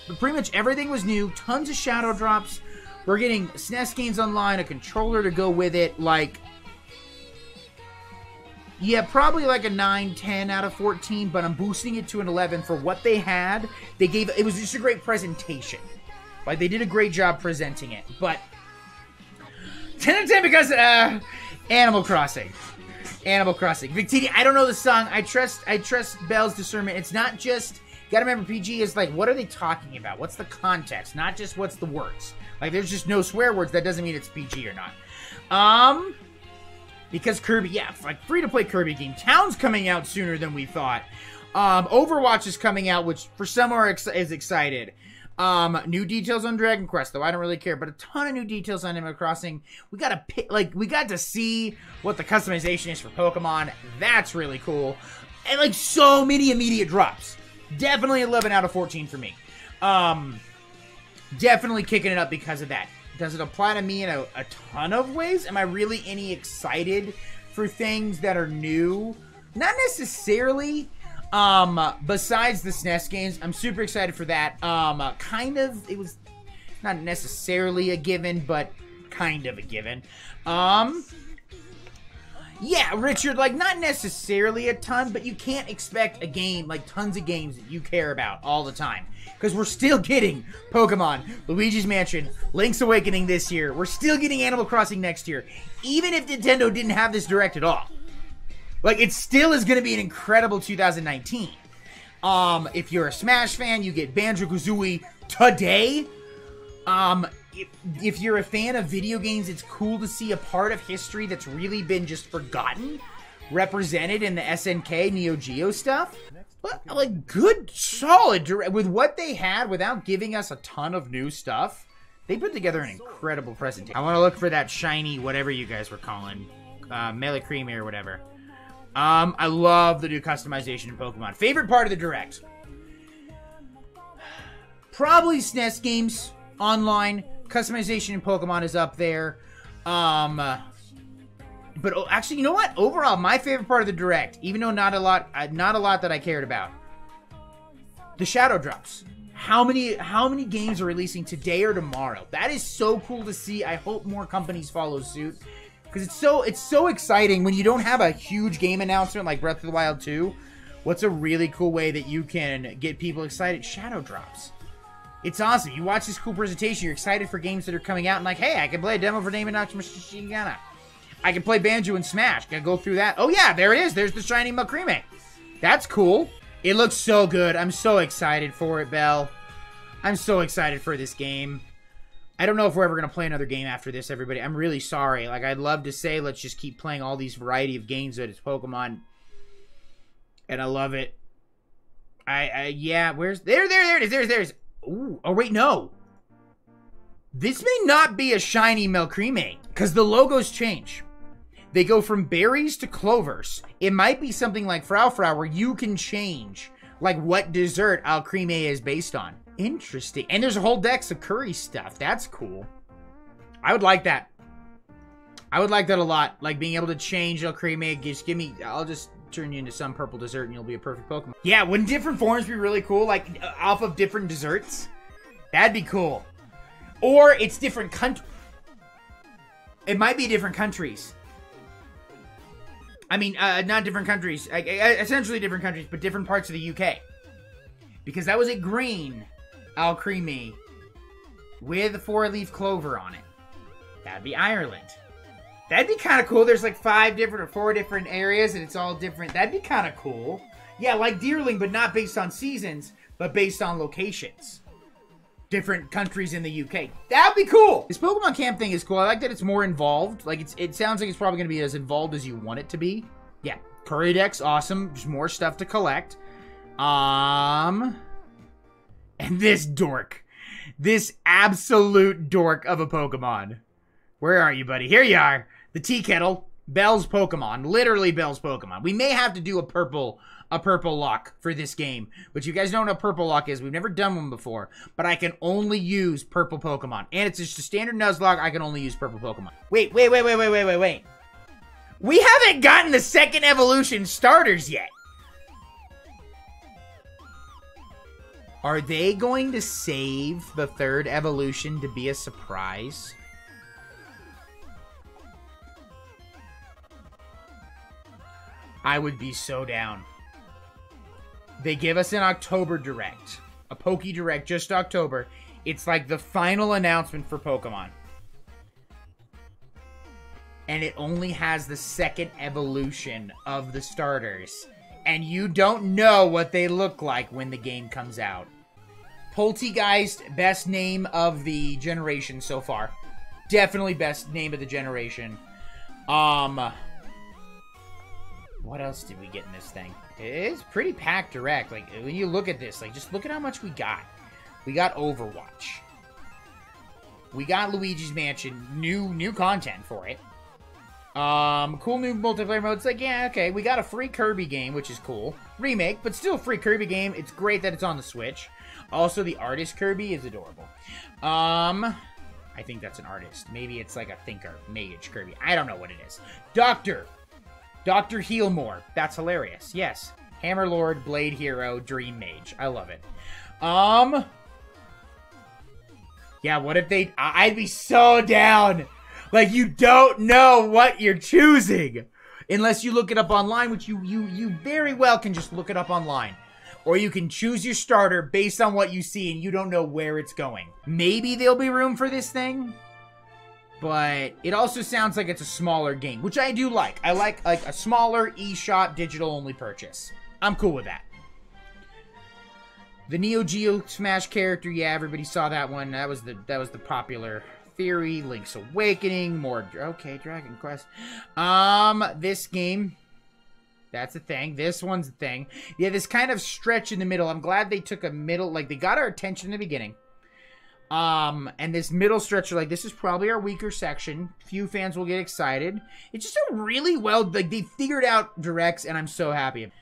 But pretty much everything was new. Tons of shadow drops. We're getting SNES games online, a controller to go with it. Like, yeah, probably like a 9, 10 out of 14, but I'm boosting it to an 11 for what they had. It was just a great presentation. Like, they did a great job presenting it, but 10 out of 10 because, Animal Crossing. Animal Crossing. Victini, I don't know the song. I trust Bell's discernment. It's not just, gotta remember, PG is like, what are they talking about? What's the context? Not just what's the words. Like, there's just no swear words. That doesn't mean it's PG or not. Because Kirby, yeah, like, free-to-play Kirby game. Town's coming out sooner than we thought. Overwatch is coming out, which for some is excited. New details on Dragon Quest, though I don't really care, but a ton of new details on Animal Crossing. We got to see what the customization is for Pokemon. That's really cool. And like so many immediate drops. Definitely 11 out of 14 for me. Definitely kicking it up because of that. Does it apply to me in a ton of ways? Am I really any excited for things that are new? Not necessarily. Besides the SNES games, I'm super excited for that. Kind of, it was not necessarily a given, but kind of a given. Yeah, Richard, like, not necessarily a ton, but you can't expect a game, like, tons of games that you care about all the time. Because we're still getting Pokemon, Luigi's Mansion, Link's Awakening this year. We're still getting Animal Crossing next year. Even if Nintendo didn't have this direct at all. Like, it still is going to be an incredible 2019. If you're a Smash fan, you get Banjo-Kazooie today. If you're a fan of video games, it's cool to see a part of history that's really been just forgotten, represented in the SNK Neo Geo stuff. But, like, good, solid, with what they had without giving us a ton of new stuff, they put together an incredible presentation. I want to look for that shiny, whatever you guys were calling, Melee Creamy or whatever. I love the new customization in Pokemon. Favorite part of the Direct? Probably SNES games online. Customization in Pokemon is up there. But actually, you know what? Overall, my favorite part of the Direct, even though not a lot that I cared about, the Shadow Drops. How many games are releasing today or tomorrow? That is so cool to see. I hope more companies follow suit. Because it's so exciting when you don't have a huge game announcement like Breath of the Wild 2. What's a really cool way that you can get people excited? Shadow Drops. It's awesome. You watch this cool presentation, you're excited for games that are coming out, and like, hey, I can play a demo for Daemon Nox Machigana. I can play Banjo and Smash. Can I go through that? Oh yeah, there it is. There's the shiny Makrime. That's cool. It looks so good. I'm so excited for it, Belle. I'm so excited for this game. I don't know if we're ever going to play another game after this, everybody. I'm really sorry. Like, I'd love to say, let's just keep playing all these variety of games that it's Pokemon. And I love it. Yeah, where's... There it is. There's... Ooh, oh, wait, no. This may not be a shiny Melcreme, because the logos change. They go from berries to clovers. It might be something like Frau where you can change like what dessert Al Creme is based on. Interesting. And there's a whole deck of curry stuff. That's cool. I would like that. I would like that a lot. Like being able to change Al Creme. Just give me, I'll just turn you into some purple dessert and you'll be a perfect Pokemon. Yeah, wouldn't different forms be really cool? Like off of different desserts? That'd be cool. Or it's different countries. It might be different countries. I mean, not different countries. Essentially different countries, but different parts of the UK. Because that was a green Al Creme with a 4-leaf clover on it. That'd be Ireland. That'd be kind of cool. There's like 5 different or 4 different areas and it's all different. That'd be kind of cool. Yeah, like Deerling, but not based on seasons, but based on locations. Different countries in the UK. That'd be cool. This Pokemon Camp thing is cool. I like that it's more involved. Like, it sounds like it's probably going to be as involved as you want it to be. Yeah. Curry deck's awesome. Just more stuff to collect. And this dork. This absolute dork of a Pokemon. Where are you, buddy? Here you are. The Tea Kettle. Bell's Pokemon. Literally Bell's Pokemon. We may have to do a purple lock for this game. But you guys don't know what a purple lock is. We've never done one before. But I can only use purple Pokemon. And it's just a standard Nuzlocke. I can only use purple Pokemon. Wait. We haven't gotten the second evolution starters yet. Are they going to save the third evolution to be a surprise? I would be so down. They give us an October Direct. A Poke Direct, just October. It's like the final announcement for Pokemon. And it only has the second evolution of the starters. And you don't know what they look like when the game comes out. Poltegeist, best name of the generation so far. Definitely best name of the generation. What else did we get in this thing? It's pretty packed direct. Like, when you look at this, like, just look at how much we got. We got Overwatch. We got Luigi's Mansion. New content for it. Cool new multiplayer mode. It's like, yeah, okay. We got a free Kirby game, which is cool. Remake, but still a free Kirby game. It's great that it's on the Switch. Also, the artist Kirby is adorable. I think that's an artist. Maybe it's like a thinker, mage Kirby. I don't know what it is. Dr. Healmore. That's hilarious. Yes. Hammerlord, Blade Hero, Dream Mage. I love it. Yeah, what if they... I'd be so down. Like, you don't know what you're choosing. Unless you look it up online, which you very well can just look it up online. Or you can choose your starter based on what you see and you don't know where it's going. Maybe there'll be room for this thing. But it also sounds like it's a smaller game, which I do like. I like a smaller eShop digital-only purchase. I'm cool with that. The Neo Geo Smash character, yeah, everybody saw that one. That was the popular theory. Link's Awakening, more okay, Dragon Quest. This game, that's a thing. This one's a thing. Yeah, this kind of stretch in the middle. I'm glad they took a middle, like they got our attention in the beginning. And this middle stretch, like, this is probably our weaker section. Few fans will get excited. It's just a really well, like, they figured out directs, and I'm so happy.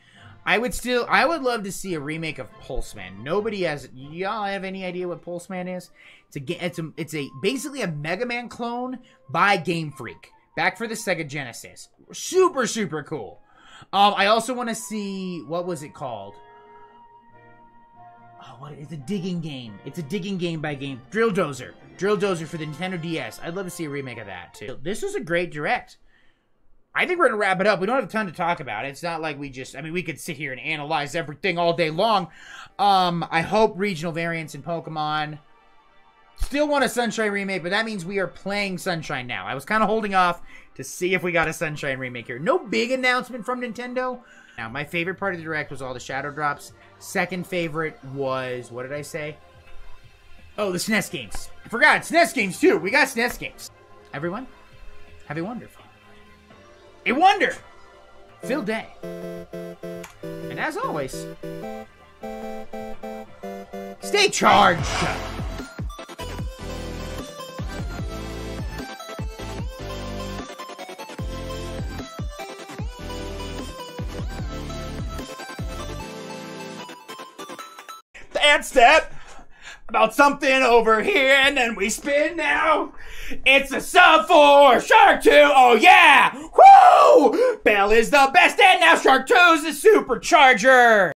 I would love to see a remake of Pulseman. Nobody has, y'all have any idea what Pulseman is? It's basically a Mega Man clone by Game Freak. Back for the Sega Genesis. Super, super cool. I also want to see, what was it called? It's a digging game. It's a digging game by Game... Drill Dozer. Drill Dozer for the Nintendo DS. I'd love to see a remake of that, too. This was a great direct. I think we're going to wrap it up. We don't have a ton to talk about. It's not like we just... I mean, we could sit here and analyze everything all day long. I hope regional variants in Pokemon... Still want a Sunshine remake, but that means we are playing Sunshine now. I was kind of holding off to see if we got a Sunshine remake here. No big announcement from Nintendo. Now, my favorite part of the direct was all the shadow drops. Second favorite was, what did I say? Oh, the SNES games. I forgot, SNES games too. We got SNES games. Everyone, have a wonderful, a wonder-filled day. And as always, stay charged. and step about something over here, and then we spin now. It's a sub for Shark 2. Oh yeah! Woo! Bell is the best, and now Shark 2's a supercharger.